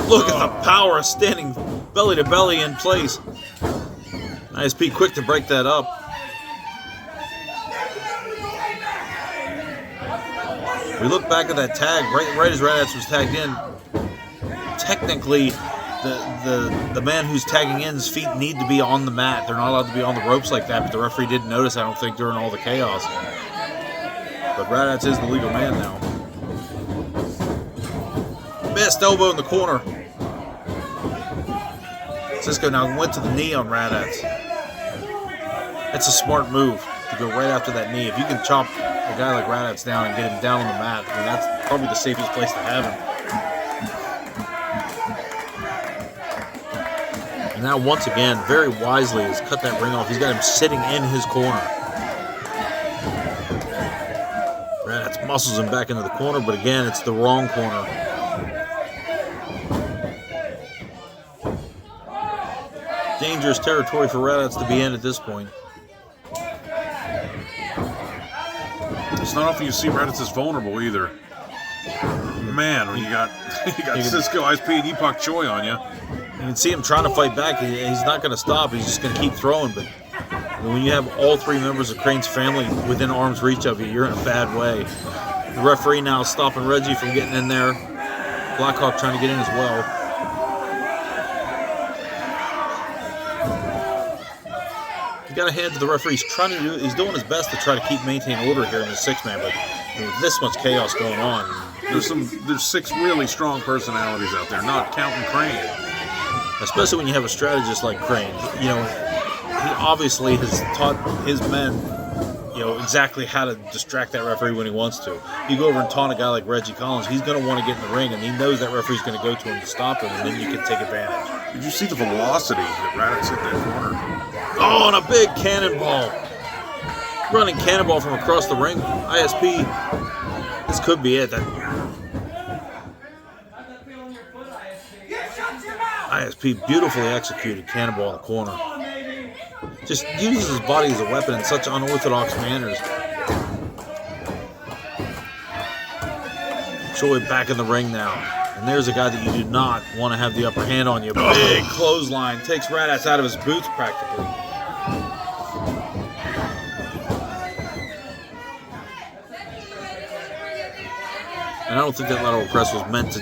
Look at the power standing belly to belly in place. ISP quick to break that up. We look back at that tag, right as Raditz was tagged in. Technically, the man who's tagging in's feet need to be on the mat. They're not allowed to be on the ropes like that, but the referee didn't notice, I don't think, during all the chaos. But Raditz is the legal man now. Missed elbow in the corner. Cisco now went to the knee on Raddatz. That's a smart move to go right after that knee. If you can chop a guy like Raddatz down and get him down on the mat, I mean, that's probably the safest place to have him. And now once again, very wisely, has cut that ring off. He's got him sitting in his corner. Raddatz muscles him back into the corner, but again, it's the wrong corner. Dangerous territory for Raddatz to be in at this point. It's not often you see Raddatz as vulnerable either. Man, when you got Cisco, ISP, and Epoch Choi on you. You can see him trying to fight back. He's not going to stop. He's just going to keep throwing. But when you have all three members of Crane's family within arm's reach of you, you're in a bad way. The referee now stopping Reggie from getting in there. Blackhawk trying to get in as well. You got to hand to the referee. He's doing his best to try to maintain order here in the six-man. But with this much chaos going on, there's six really strong personalities out there, not counting Crane. Especially when you have a strategist like Crane. You know, he obviously has taught his men, exactly how to distract that referee when he wants to. You go over and taunt a guy like Reggie Collins, he's going to want to get in the ring, and he knows that referee's going to go to him to stop him, and then you can take advantage. Did you see the velocity that Raddatz hit that corner? Oh, and a big cannonball. Running cannonball from across the ring. ISP, this could be it. ISP beautifully executed cannonball in the corner. Just uses his body as a weapon in such unorthodox manners. Choi back in the ring now. And there's a guy that you do not want to have the upper hand on you. Big clothesline. Takes Raddatz out of his boots practically. And I don't think that lateral press was meant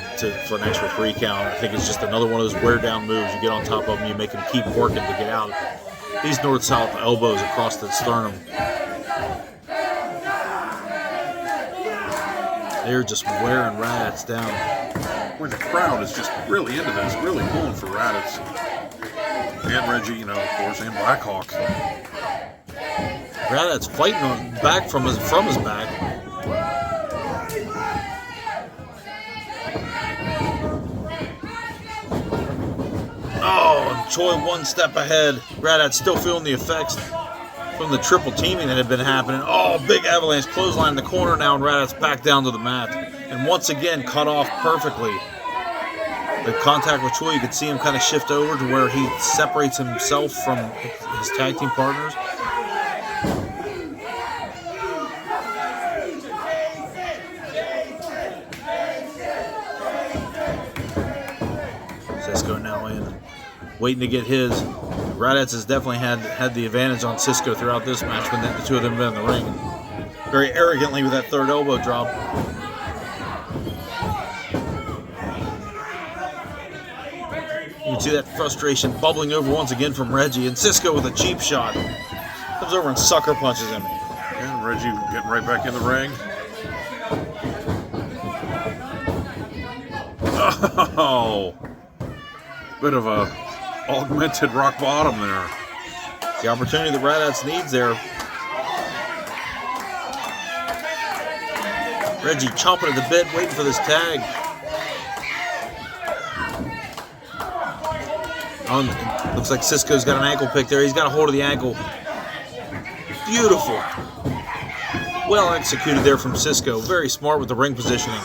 for an extra 3 count. I think it's just another one of those wear-down moves. You get on top of him, you make him keep working to get out. These north-south elbows across the sternum. They're just wearing Raddatz down. Where the crowd is just really into this, really pulling for Raddatz. And Reggie, of course, and Blackhawk. Raddatz fighting back from his back. Oh, and Choi one step ahead. Raddatz still feeling the effects from the triple teaming that had been happening. Oh, big avalanche clothesline in the corner now, and Raddatz back down to the mat. And once again, cut off perfectly. The contact with Choi, you could see him kind of shift over to where he separates himself from his tag team partners. Cisco now in, waiting to get his. Raddatz has definitely had the advantage on Cisco throughout this match when the two of them have been in the ring. Very arrogantly with that third elbow drop. You can see that frustration bubbling over once again from Reggie, and Cisco with a cheap shot. Comes over and sucker punches him. And Reggie getting right back in the ring. Oh, bit of a augmented rock bottom there. The opportunity that Raddatz needs there. Reggie chomping at the bit, waiting for this tag. Looks like Cisco's got an ankle pick there. He's got a hold of the ankle. Beautiful. Well executed there from Cisco. Very smart with the ring positioning.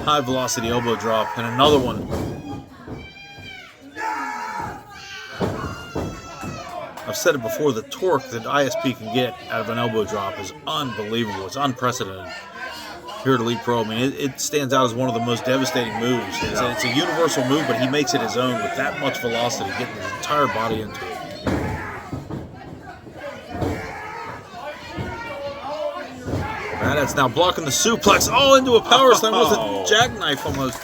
High velocity elbow drop, and another one. I've said it before, the torque that ISP can get out of an elbow drop is unbelievable. It's unprecedented here at Elite Pro. I mean, it stands out as one of the most devastating moves. It's a universal move, but he makes it his own with that much velocity, getting his entire body into it. Raddatz now blocking the suplex. Oh, into a power slam with a jackknife almost.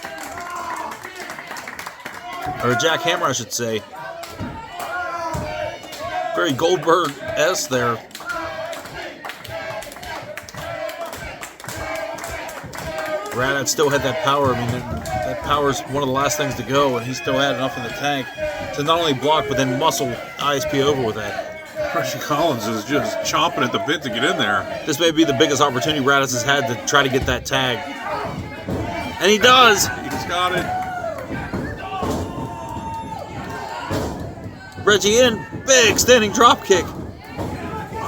Or a jackhammer, I should say. Very Goldberg-esque there. Radat still had that power. I mean, that power is one of the last things to go, and he still had enough in the tank to not only block, but then muscle ISP over with that. Reggie Collins is just chomping at the bit to get in there. This may be the biggest opportunity Radat has had to try to get that tag. And he does! He's got it. Reggie in, big standing drop kick.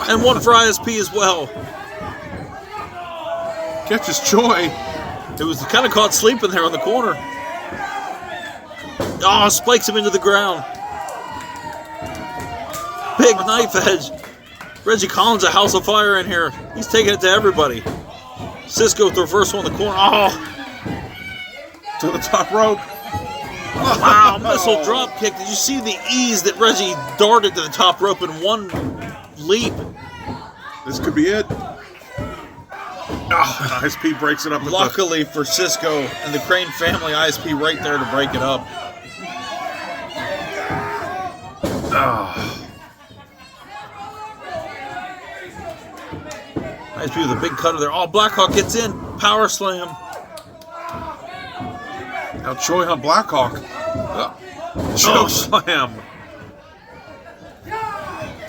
And one for ISP as well. Catches Choi. It was kind of caught sleeping there on the corner. Oh, spikes him into the ground. Big knife edge. Reggie Collins, a house of fire in here. He's taking it to everybody. Cisco with the reversal in the corner. Oh! To the top rope. Wow, missile drop kick. Did you see the ease that Reggie darted to the top rope in one leap? This could be it. Oh, ISP breaks it up. Luckily for Cisco and the Crane family, ISP right there to break it up. ISP with a big cutter there. Oh, Blackhawk gets in. Power slam. Now Choi on Blackhawk. Choke slam.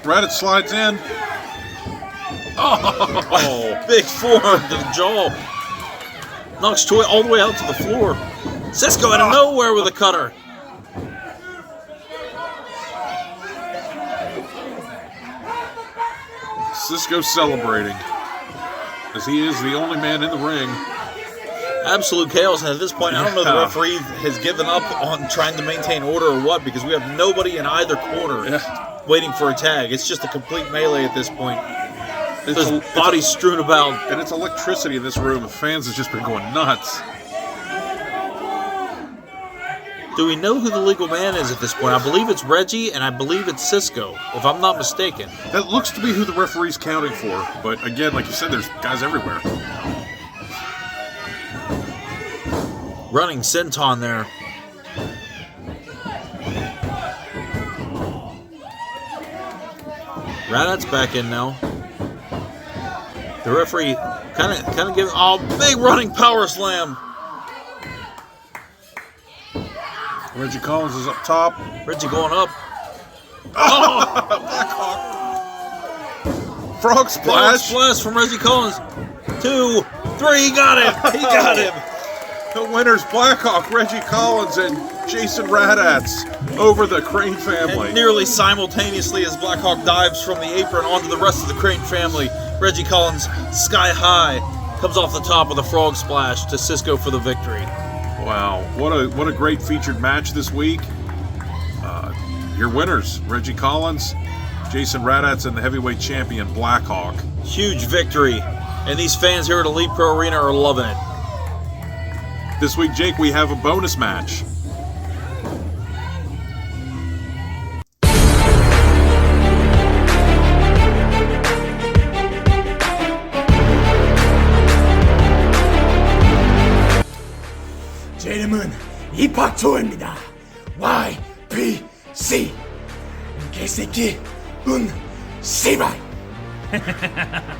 Radat slides in. Oh, big forearm to the jaw. Knocks Choi all the way out to the floor. Cisco out of nowhere with a cutter. Cisco celebrating, as he is the only man in the ring. Absolute chaos, and at this point, I don't know if the referee has given up on trying to maintain order or what, because we have nobody in either corner waiting for a tag. It's just a complete melee at this point. There's bodies strewn about. And it's electricity in this room. The fans have just been going nuts. Do we know who the legal man is at this point? I believe it's Reggie, and I believe it's Cisco, if I'm not mistaken. That looks to be who the referee's counting for. But again, like you said, there's guys everywhere. Running senton there. Radat's back in now. The referee kind of giving big running power slam. Reggie Collins is up top. Reggie going up. Blackhawk. Frog splash. Frog splash from Reggie Collins. 2, 3, he got him. He got him. The winners, Blackhawk, Reggie Collins, and Jason Radatz over the Crane family. And nearly simultaneously as Blackhawk dives from the apron onto the rest of the Crane family, Reggie Collins, sky high, comes off the top with a frog splash to Cisco for the victory. Wow, what a great featured match this week. Your winners, Reggie Collins, Jason Radatz, and the heavyweight champion, Blackhawk. Huge victory, and these fans here at Elite Pro Arena are loving it. This week, Jake, we have a bonus match. Gentlemen, 입학초입니다. YPC. 개새끼 씨발.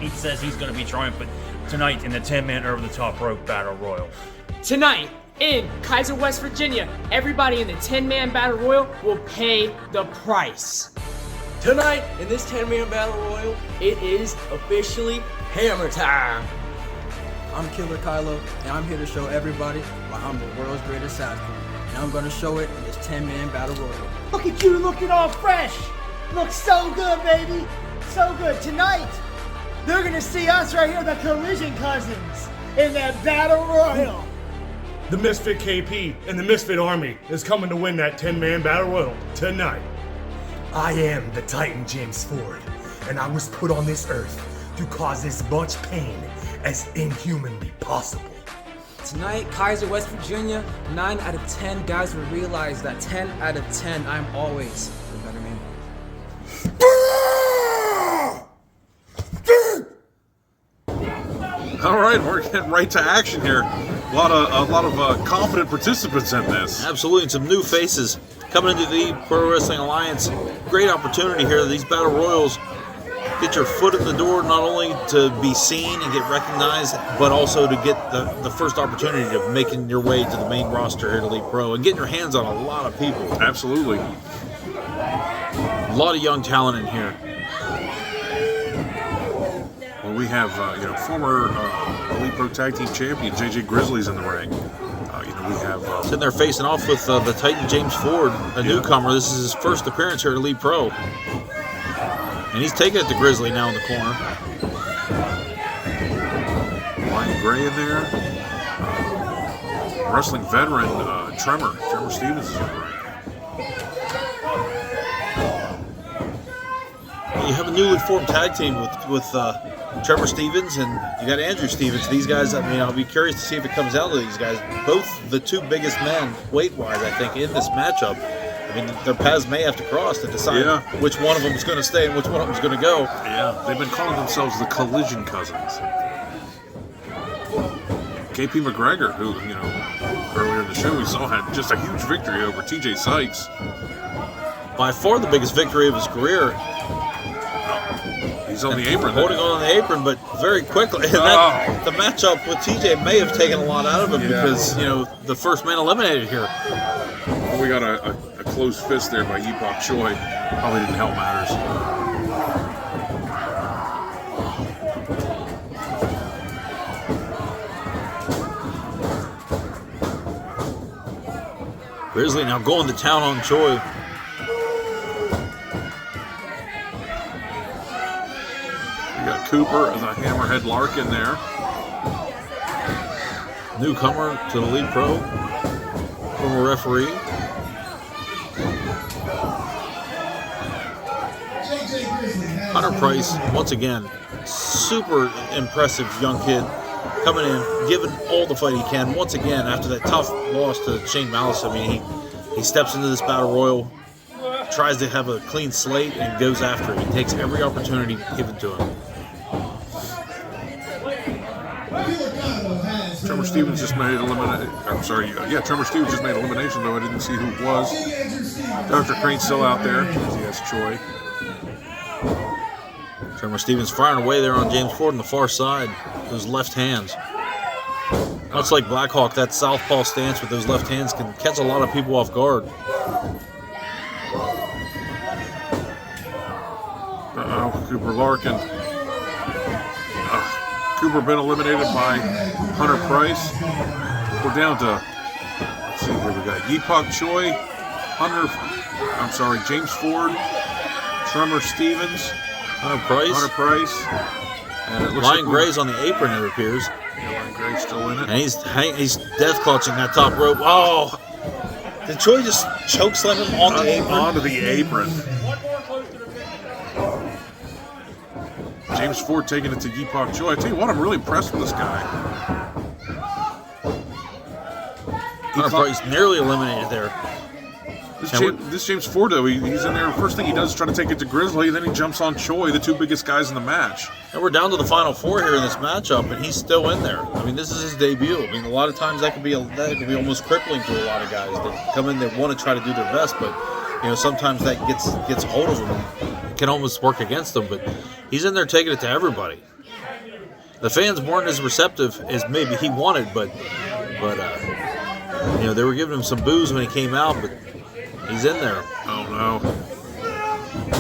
He says he's going to be triumphant tonight in the 10-man over-the-top rope battle royal. Tonight, in Kaiser, West Virginia, everybody in the 10-man battle royal will pay the price. Tonight, in this 10-man battle royal, it is officially hammer time. I'm Killer Kylo, and I'm here to show everybody why I'm the world's greatest athlete. And I'm gonna show it in this 10-man battle royal. Look at you looking all fresh. Looks so good, baby. So good. Tonight, they're gonna see us right here, the Collision Cousins, in that battle royal. The Misfit KP and the Misfit Army is coming to win that 10-man battle royal tonight. I am the Titan James Ford, and I was put on this earth to cause as much pain as inhumanly possible. Tonight, Kaiser, West Virginia, 9 out of 10 guys will realize that 10 out of 10, I'm always the better man. All right, we're getting right to action here. A lot of confident participants in this. Absolutely, and some new faces coming into the Pro Wrestling Alliance. Great opportunity here. These battle royals get your foot in the door, not only to be seen and get recognized, but also to get the first opportunity of making your way to the main roster here at Elite Pro and getting your hands on a lot of people. Absolutely. A lot of young talent in here. Well, we have former Elite Pro Tag Team Champion JJ Grizzly's in the ring. We have sitting there facing off with the Titan James Ford, a newcomer. This is his first appearance here at Elite Pro. And he's taking it to Grizzly now in the corner. Ryan Gray in there. Wrestling veteran Tremor Stevens is in the ring. You have a newly formed tag team with Trevor Stevens and you got Andrew Stevens. These guys, I mean, I'll be curious to see if it comes down to these guys. Both the two biggest men, weight-wise, I think, in this matchup. I mean, their paths may have to cross to decide which one of them is going to stay and which one of them is going to go. Yeah, they've been calling themselves the Collision Cousins. KP McGregor, who, earlier in the show we saw had just a huge victory over TJ Sykes. By far the biggest victory of his career. He's on the apron. Holding on the apron, but very quickly. And the matchup with TJ may have taken a lot out of him because, the first man eliminated here. Well, we got a closed fist there by Yeepak Choi. Probably didn't help matters. Grizzly now going to town on Choi. Cooper as a hammerhead Lark in there. Newcomer to the Elite Pro. Former referee. Hunter Price, once again, super impressive young kid. Coming in, giving all the fight he can. Once again, after that tough loss to Shane Malice, I mean, he steps into this battle royal, tries to have a clean slate, and goes after it. He takes every opportunity given to him. Tremor Stevens just made elimination. Tremor Stevens just made elimination, though I didn't see who it was. Dr. Crane's still out there. He has Choi. Tremor Stevens firing away there on James Ford on the far side. Those left hands. Much like Blackhawk, that southpaw stance with those left hands can catch a lot of people off guard. Cooper Larkin. Cooper been eliminated by Hunter Price. We're down to, let's see here, we got Yeepak Choi, James Ford, Tremor Stevens, Hunter Price. And it looks Ryan Gray's on the apron, it appears. Ryan Gray's still in it. And he's death clutching that top rope. Oh! Did Choi just choke slam him on the apron? Onto the apron. James Ford taking it to Yeepak Choi. I tell you what, I'm really impressed with this guy. Hunter Price nearly eliminated there. This James Ford, though, he's in there. First thing he does is try to take it to Grizzly, then he jumps on Choi, the two biggest guys in the match. And we're down to the final four here in this matchup, and he's still in there. I mean, this is his debut. I mean, a lot of times that could be almost crippling to a lot of guys that come in, they want to try to do their best, but sometimes that gets a hold of them. It can almost work against them, but he's in there taking it to everybody. The fans weren't as receptive as maybe he wanted, but they were giving him some boos when he came out, but he's in there. Oh no.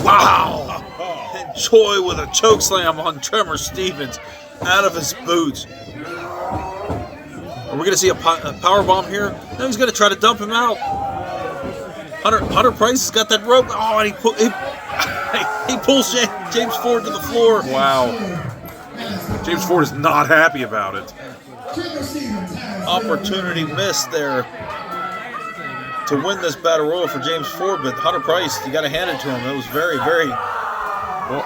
Wow! And Choi with a choke slam on Tremor Stevens out of his boots. Are we going to see a power bomb here? No, he's going to try to dump him out. Hunter Price has got that rope. Oh, and he pulls James Ford to the floor. Wow. James Ford is not happy about it. Opportunity missed there to win this battle royal for James Ford, but Hunter Price, you got to hand it to him. It was very, very... Well,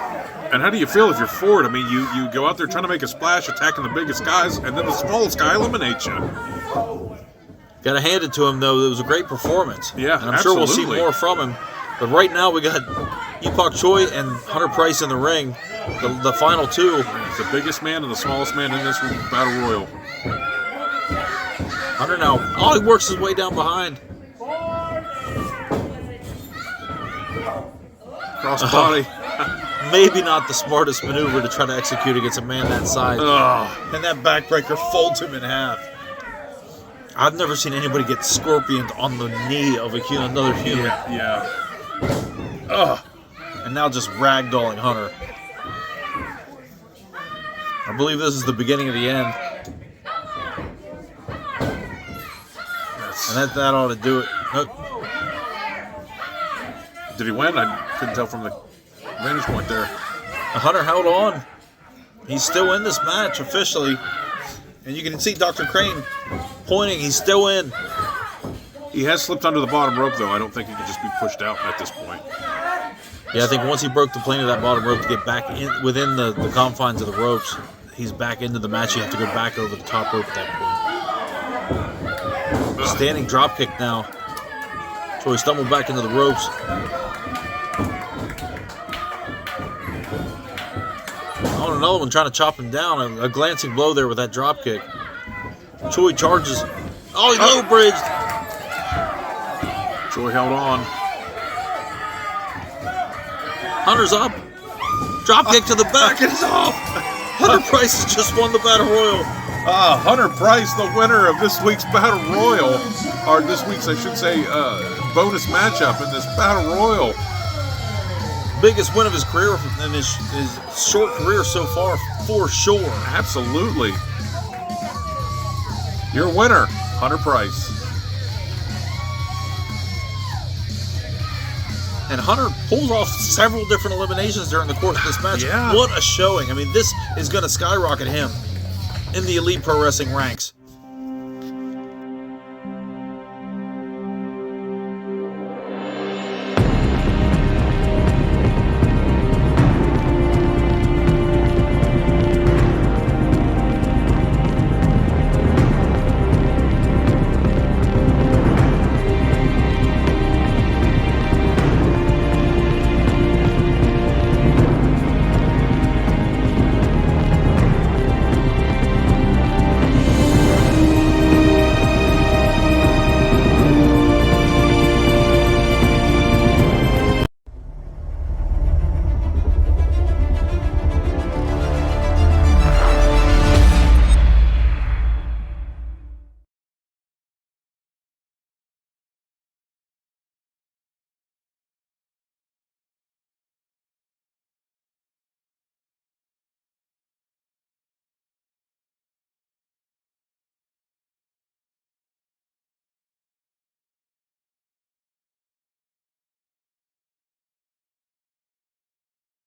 and how do you feel if you're Ford? I mean, you go out there trying to make a splash, attacking the biggest guys, and then the smallest guy eliminates you. Got to hand it to him, though. It was a great performance. Yeah, and I'm sure we'll see more from him. But right now, we got Yeepak Choi and Hunter Price in the ring, the final two. He's the biggest man and the smallest man in this battle royal. Hunter now, he works his way down behind. Cross body. maybe not the smartest maneuver to try to execute against a man that size. And that backbreaker folds him in half. I've never seen anybody get scorpioned on the knee of another human. Yeah. And now just ragdolling Hunter. I believe this is the beginning of the end. And that ought to do it. Did he win? I couldn't tell from the vantage point there. Hunter held on. He's still in this match officially. And you can see Dr. Crane pointing. He's still in. He has slipped under the bottom rope, though. I don't think he can just be pushed out at this point. Yeah, I think once he broke the plane of that bottom rope to get back in within the confines of the ropes, he's back into the match. You have to go back over the top rope at that point. Standing drop kick now. So he stumbled back into the ropes. Oh, another one trying to chop him down. A glancing blow there with that drop kick. Choi charges. Oh, he low bridged. Choi held on. Hunter's up. Drop kick to the back. It's off. Hunter Price has just won the Battle Royal. Hunter Price, the winner of this week's Battle Royal, or this week's, I should say, bonus matchup in this Battle Royal. Biggest win of his career in his short career so far, for sure. Absolutely. Your winner, Hunter Price. And Hunter pulls off several different eliminations during the course of this match. Yeah. What a showing. I mean, this is going to skyrocket him in the Elite Pro Wrestling ranks.